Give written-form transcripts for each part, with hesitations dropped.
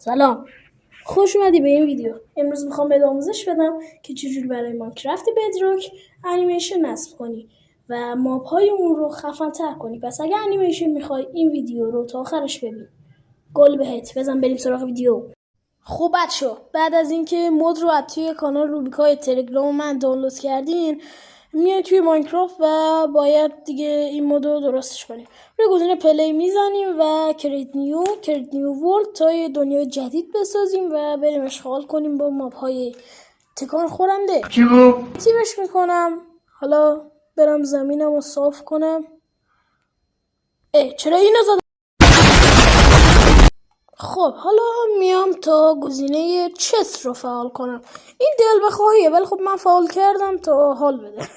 سلام، خوش اومدی به این ویدیو. امروز میخوام بهت آموزش بدم که چجوری برای ماینکرافت بدراک انیمیشن نصب کنی و ماب های اون رو خفن تر کنی. پس اگه انیمیشن میخوای این ویدیو رو تا آخرش ببین. گل بهت. بزن بریم سراغ ویدیو. خب بچه‌ها، بعد از اینکه مود رو از توی کانال روبیکای تلگرام من دانلود کردین، میای توی ماینکرافت و باید دیگه این مود رو درستش کنیم. روی گزینه پلی میزنیم و کریت نیو ورلد تا یه دنیای جدید بسازیم و بریم اشغال کنیم با ماب های تکان خورنده. تیمش میکنم. حالا برم زمینم رو صاف کنم. چرا اینو زدم؟ خب حالا میام تا گزینه چست رو فعال کنم. این دل بخواهیه، ولی خب من فعال کردم تا حال بده.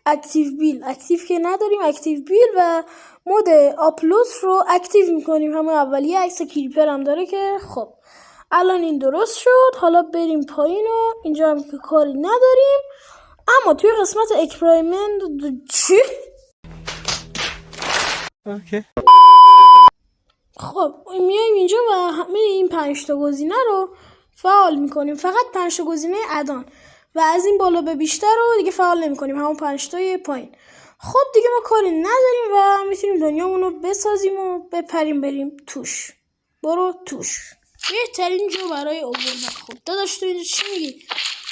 اکتیو که نداریم، اکتیو بیل و مود آپلود رو اکتیو میکنیم. همون اولیه عکس کریپر هم داره که خب الان این درست شد. حالا بریم پایین و اینجا هم که کاری نداریم، اما توی قسمت اکسپریمنت چی؟ اوکی. خب میایم اینجا و همه این 5 تا گزینه رو فعال میکنیم. فقط 5 تا گزینه ادان و از این بالا به بیشتر رو دیگه فعال نمیکنیم، همون 5 تای پایین. خب دیگه ما کاری نداریم و میتونیم دنیامون رو بسازیم و بپریم بریم توش. برو توش. بهترین جا برای آوردن. خب داداش تو اینجا چی میگی؟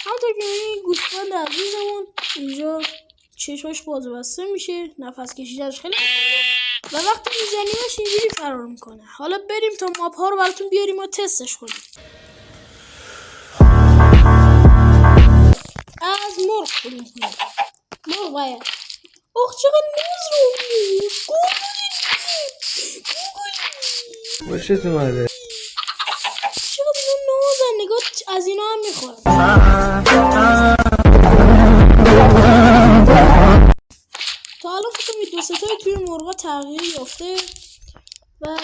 همونطور که میبینی گوسفند عزیزمون اینجا چشماش باز و بسته میشه، نفس کشیدنش خیلی و وقتی میزنیمش اینجوری فرار میکنه. حالا بریم تا ماب ها رو براتون بیاریم و تستش کنیم. از مرغ کنیم. مرغ باید چقدر نوز رو باشت اومده. چقدر اینو نوزن، نگاه از اینا هم میخورم. تا الان فکر کنم 2-3 توی مرغا تغییر یافته و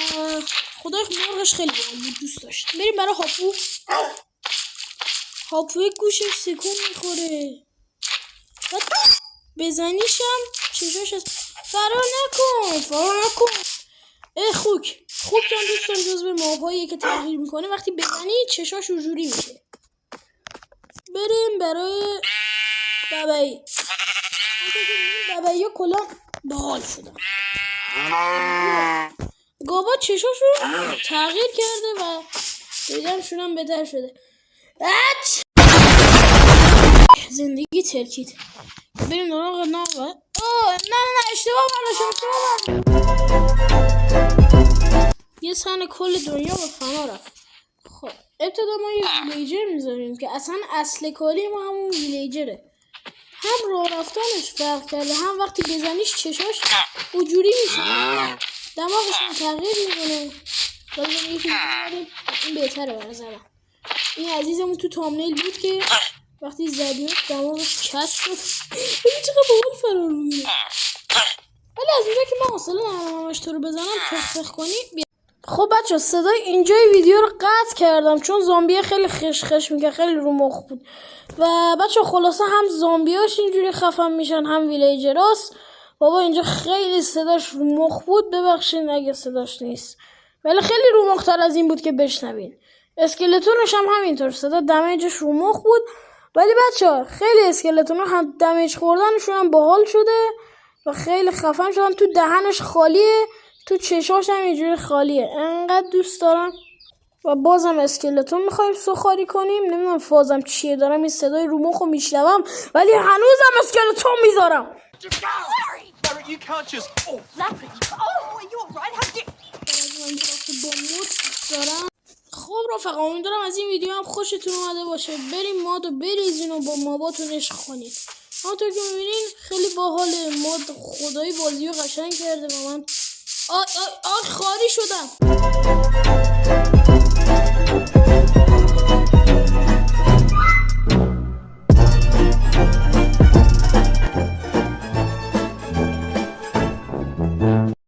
خدای مرغش خیلی باحال بود، دوست داشت. بریم برای هاپوی گوشش سکون میخوره و بزنیشم چشمش هست. فرار نکن. خوک هم دوست دارم، جز به مابهاییه که تغییر میکنه. وقتی بزنی چشاش جوری میشه. بریم برای ببایی. ببایی ها کلا باحال شدن. گاوا چشاشو تغییر کرده و دیدنشون هم بهتر شده. زندگی ترکید. بریم نراغ نه اشتباه برداشتم. یه سن کل دنیا با فنا رفت. خب ابتدا ما یه ویلیجر میذاریم که اصلا اصل کاری ما همون ویلیجره. هم راه رفتنش فرق کرده، هم وقتی بزنیش چشاش اونجوری میشه، دماغش تغییر میکنه. باید یکی بزنیم این بهتره به نظرم. این عزیزمون تو تامنیل بود که وقتی زدیم دماغش کج شد. ببین چقدر باحال فرار میکنه. ولی از اونجا که من حوصله ندارم همش تو رو بزنم پخ کنی. خب بچه صدای اینجای ویدیو رو قطع کردم چون زامبیه خیلی خش میگه، خیلی رو مخ بود. و بچه خلاصه هم زامبیاش اینجوری خفن میشن هم ویلیجراس. بابا اینجا خیلی صداش رو مخ بود، ببخشید اگه صداش نیست، ولی خیلی رو مختر از این بود که بشنوین. اسکلتونش هم همینطور صدا دمیجش رو مخ بود، ولی بچه ها خیلی اسکلتون هم دمیج خوردنشون هم باحال شده و خیلی خفن شدن. تو دهنش خالیه، تو چشاش هم اینجوری خالیه. انقدر دوست دارم. و بازم اسکلتون میخوایم سخاری کنیم. نمیدونم فازم چیه، دارم این صدای رو مخو میشنوم ولی هنوزم اسکلتون میذارم. خب رفقا، امیدوارم از این ویدیو هم خوشتون اومده باشه. بریم مادو بریزین و با ماباتون عشق کنید. همونطور که میبینین خیلی باحاله. ماد خدایی بازی رو قشنگ کرده و من خاری شدم.